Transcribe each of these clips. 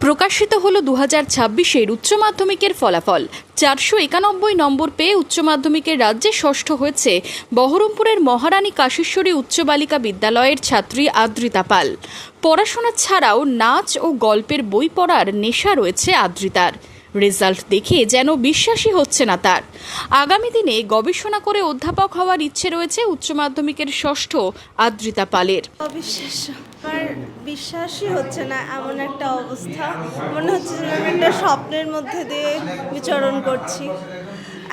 প্রকাশিত হলো 2026-এর উচ্চ মাধ্যমিকের ফলাফল। 491 নম্বর পেয়ে উচ্চ মাধ্যমিকের রাজ্যে ষষ্ঠ হয়েছে বহরমপুরের মহারানী কাশীশ্বরী উচ্চ বালিকা বিদ্যালয়ের ছাত্রী আদ্রিতা পাল। পড়াশোনা ছাড়াও নাচ ও গল্পের বই পড়ার নেশা রয়েছে আদ্রিতার। রেজাল্ট দেখে যেন বিশ্বাসই হচ্ছে না তার। আগামী দিনে গবেষণা করে অধ্যাপক হওয়ার ইচ্ছে রয়েছে উচ্চ মাধ্যমিকের ষষ্ঠ আদ্রিতা পালের। অবিশ্বাস্য, আমার বিশ্বাসই হচ্ছে না। এমন একটা অবস্থা, মনে হচ্ছে যে আমি একটা স্বপ্নের মধ্যে দিয়ে বিচরণ করছি।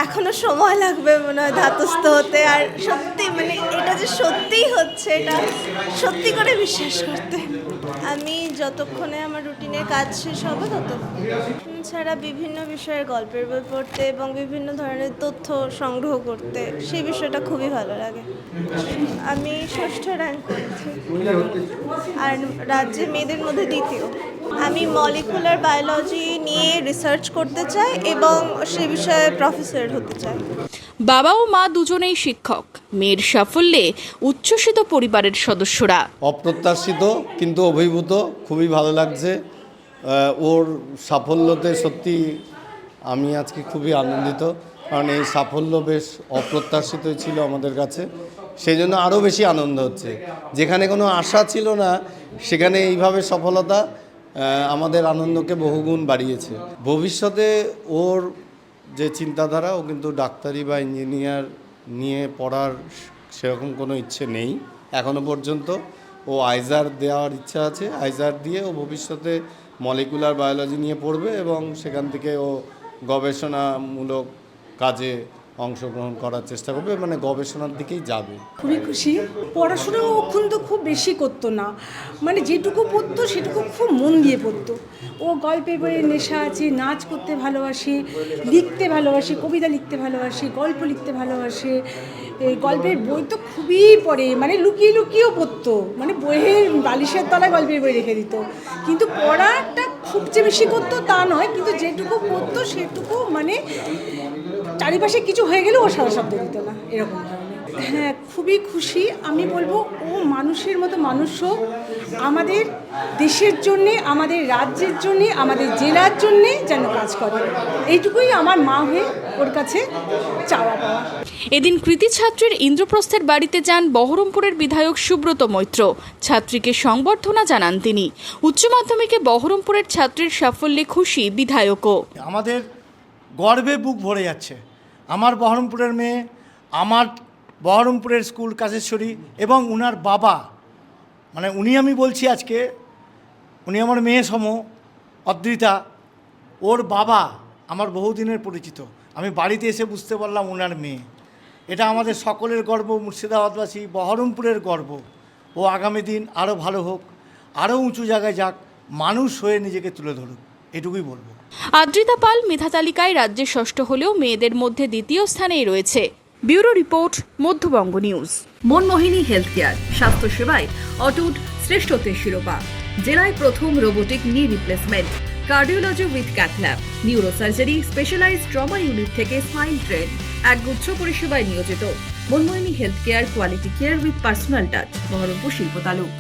এখনো সময় লাগবে মনে হয় ধাতস্থ হতে, আর সত্যি মানে এটা যে সত্যিই হচ্ছে এটা সত্যি করে বিশ্বাস করতে। আমি যতক্ষণে আমার রুটিনের কাজ শেষ হবে ততক্ষণ ছাড়া বিভিন্ন বিষয়ের গল্পের বই পড়তে এবং বিভিন্ন ধরনের তথ্য সংগ্রহ করতে, সেই বিষয়টা খুবই ভালো লাগে। আমি ষষ্ঠ র্যাঙ্ক করেছি আর রাজ্যে মেয়েদের মধ্যে দ্বিতীয়। আমি মলিকুলার বায়োলজি নিয়ে রিসার্চ করতে চাই এবং সে বিষয়ে প্রফেসর হতে চাই। বাবা ও মা দুজনেই শিক্ষক। মেয়ের সাফল্যে উচ্ছ্বসিত পরিবারের সদস্যরা। অপ্রত্যাশিত কিন্তু অভিভূত, খুবই ভালো লাগছে। ওর সাফল্যতে সত্যি আমি আজকে খুবই আনন্দিত, কারণ এই সাফল্য বেশ অপ্রত্যাশিত ছিল আমাদের কাছে। সেই জন্য আরও বেশি আনন্দ হচ্ছে। যেখানে কোনো আশা ছিল না সেখানে এইভাবে সফলতা আমাদের আনন্দকে বহুগুণ বাড়িয়েছে। ভবিষ্যতে ওর যে চিন্তাধারা, ও কিন্তু ডাক্তারি বা ইঞ্জিনিয়ার নিয়ে পড়ার সেরকম কোনো ইচ্ছে নেই এখনও পর্যন্ত। ও আইজার দেওয়ার ইচ্ছা আছে। আইজার দিয়ে ও ভবিষ্যতে মলিকুলার বায়োলজি নিয়ে পড়বে এবং সেখান থেকে ও গবেষণামূলক কাজে অংশগ্রহণ করার চেষ্টা করবে, মানে গবেষণার দিকেই যাবে। খুবই খুশি। পড়াশোনাও কিন্তু খুব বেশি করতো না, মানে যেটুকু পড়তো সেটুকু খুব মন দিয়ে পড়তো। ও গল্পের বইয়ের নেশা আছে, নাচ করতে ভালোবাসে, লিখতে ভালোবাসে, কবিতা লিখতে ভালোবাসে, গল্প লিখতে ভালোবাসে। এই গল্পের বই তো খুবই পড়ে, মানে লুকিয়ে লুকিয়েও পড়তো, মানে বইয়ের বালিশের তলায় গল্পের বই রেখে দিত। কিন্তু পড়াটা খুব যে বেশি করতো তা নয়, কিন্তু যেটুকু পড়তো সেটুকু মানে চারিপাশে কিছু হয়ে গেলে ও সারা শব্দ দিত না, এরকম ধরনের। হ্যাঁ, খুবই খুশি। আমি বলবো ও মানুষের মতো মানুষ হোক, আমাদের দেশের জন্যে, আমাদের রাজ্যের জন্যে, আমাদের জেলার জন্যে যেন কাজ করে, এইটুকুই আমার মা হয়ে ওর কাছে চাওয়া পাওয়া। এদিন কৃতি ছাত্রীর ইন্দ্রপ্রস্থের বাড়িতে যান বহরমপুরের বিধায়ক সুব্রত মৈত্র। ছাত্রীকে সংবর্ধনা জানান তিনি। উচ্চ মাধ্যমিকে বহরমপুরের ছাত্রীর সাফল্যে খুশি বিধায়কও। আমাদের গর্বে বুক ভরে যাচ্ছে। আমার বহরমপুরের মেয়ে, আমার বহরমপুরের স্কুল কাশেশ্বরী এবং উনার বাবা, মানে উনি আমি বলছি আজকে, উনি আমার মেয়ে সম অদ্রিতা, ওর বাবা আমার বহুদিনের পরিচিত। আমি বাড়িতে এসে বুঝতে পারলাম ওনার মেয়ে। এটা আমাদের সকলের গর্ব, মুর্শিদাবাদবাসী, বহরমপুরের গর্ব। ও আগামী দিন আরও ভালো হোক, আরও উঁচু জায়গায় যাক, মানুষ হয়ে নিজেকে তুলে ধরুক, এটুকুই বলবো। আদ্রিতা পাল মেধা তালিকায় রাজ্যে ষষ্ঠ হলেও মেয়েদের মধ্যে দ্বিতীয় স্থানেই রয়েছে। Bureau report, Madhyabanga news. Manmohini health care, স্বাস্থ্যসেবায় অটুট শ্রেষ্ঠত্বের শিরোপা। জেলায় প্রথম robotic knee replacement, cardiology with cath lab, neurosurgery, specialized trauma unit থেকে স্মাইল ট্রেন, একগুচ্ছ পরিষেবায় নিয়োজিত। Manmohini health care, quality care with personal touch, Baharampur শিল্প তালুক।